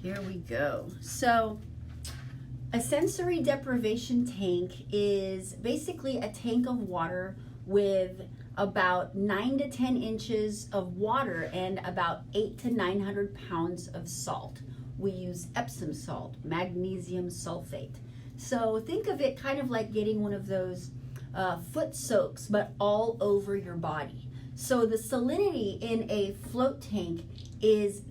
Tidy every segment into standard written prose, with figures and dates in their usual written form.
Here we go. So a sensory deprivation tank is basically a tank of water with about 9 to 10 inches of water and about 800 to 900 pounds of salt. We use Epsom salt, magnesium sulfate. So think of it kind of like getting one of those foot soaks, but all over your body. So the salinity in a float tank is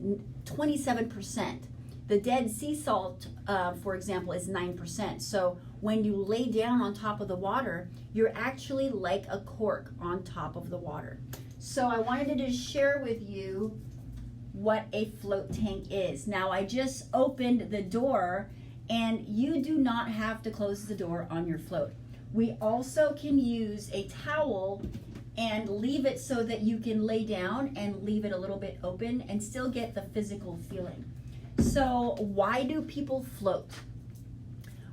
27%. The Dead Sea salt, for example, is 9%. So when you lay down on top of the water, you're actually like a cork on top of the water. So I wanted to just share with you what a float tank is. Now I just opened the door, and you do not have to close the door on your float. We also can use a towel and leave it so that you can lay down and leave it a little bit open and still get the physical feeling. So why do people float?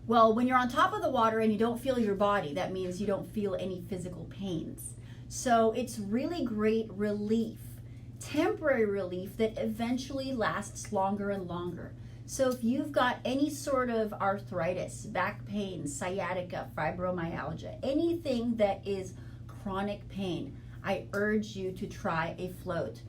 Well, when you're on top of the water and you don't feel your body, that means you don't feel any physical pains. So it's really great relief, temporary relief that eventually lasts longer and longer. So if you've got any sort of arthritis, back pain, sciatica, fibromyalgia, anything that is chronic pain, I urge you to try a float.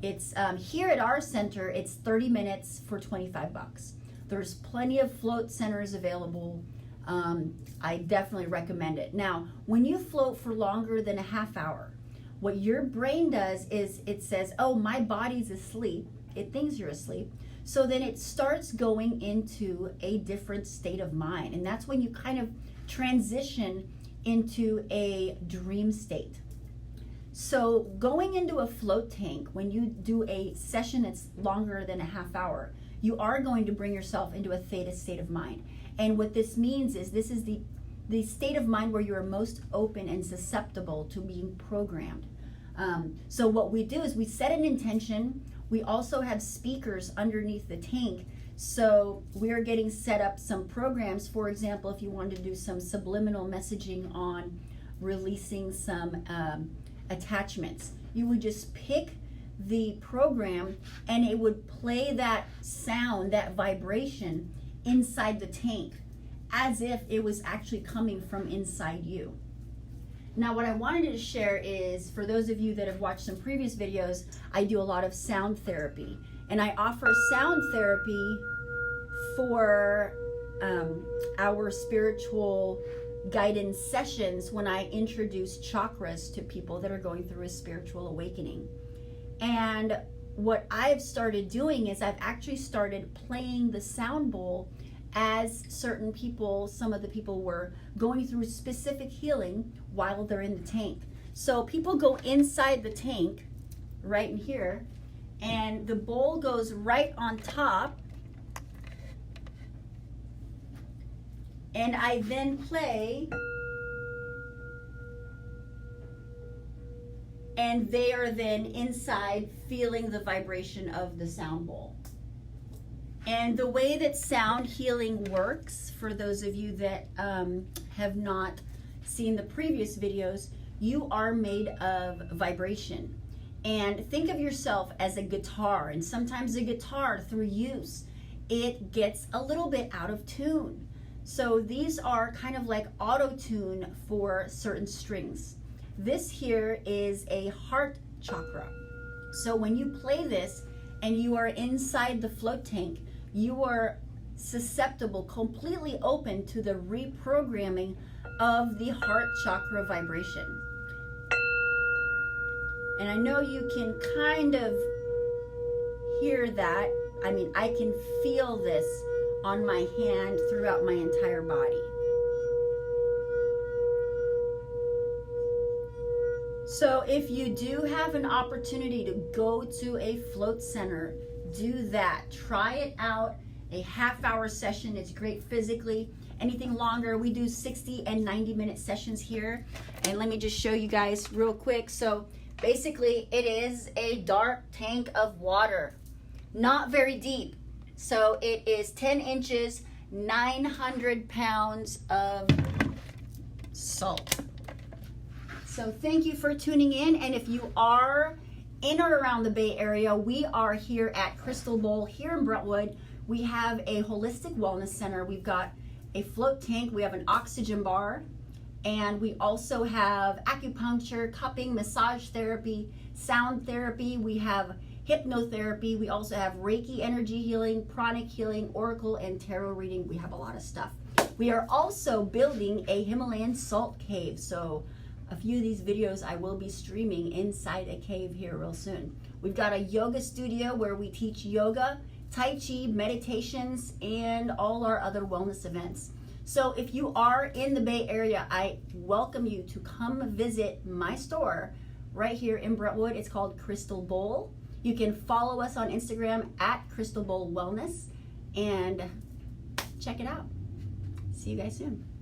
It's here at our center, it's 30 minutes for $25. There's plenty of float centers available. I definitely recommend it. Now, when you float for longer than a half hour, what your brain does is it says, oh, my body's asleep. It thinks you're asleep. So then it starts going into a different state of mind. And that's when you kind of transition into a dream state. So going into a float tank, when you do a session that's longer than a half hour, you are going to bring yourself into a theta state of mind. And what this means is this is the state of mind where you are most open and susceptible to being programmed. So what we do is we set an intention. We also have speakers underneath the tank. So we're getting set up some programs. For example, if you wanted to do some subliminal messaging on releasing some attachments, you would just pick the program and it would play that sound, that vibration inside the tank as if it was actually coming from inside you. Now what I wanted to share is, for those of you that have watched some previous videos, I do a lot of sound therapy, and I offer sound therapy for our spiritual guidance sessions when I introduce chakras to people that are going through a spiritual awakening. And what I've started doing is I've actually started playing the sound bowl as certain people, some of the people were going through specific healing while they're in the tank. So people go inside the tank right in here, and the bowl goes right on top, and I then play, and they are then inside feeling the vibration of the sound bowl. And the way that sound healing works, for those of you that have not seen the previous videos, you are made of vibration. And think of yourself as a guitar, and sometimes a guitar, through use, it gets a little bit out of tune. So these are kind of like auto tune for certain strings. This here is a heart chakra. So when you play this and you are inside the float tank, you are susceptible, completely open to the reprogramming of the heart chakra vibration. And I know you can kind of hear that. I mean, I can feel this on my hand throughout my entire body. So if you do have an opportunity to go to a float center, do that. Try it out. A half-hour session, it's great physically. Anything longer, we do 60 and 90-minute sessions here. And let me just show you guys real quick. So basically, it is a dark tank of water, not very deep. So it is 10 inches, 900 pounds of salt. So thank you for tuning in. And if you are in or around the Bay Area, we are here at Crystal Bowl here in Brentwood. We have a holistic wellness center. We've got a float tank, we have an oxygen bar, and we also have acupuncture, cupping, massage therapy, sound therapy. We have hypnotherapy. We also have Reiki energy healing, pranic healing, oracle, and tarot reading. We have a lot of stuff. We are also building a Himalayan salt cave. So a few of these videos I will be streaming inside a cave here real soon. We've got a yoga studio where we teach yoga, Tai Chi, meditations, and all our other wellness events. So if you are in the Bay Area, I welcome you to come visit my store right here in Brentwood. It's called Crystal Bowl. You can follow us on Instagram at Crystal Bowl Wellness and check it out. See you guys soon.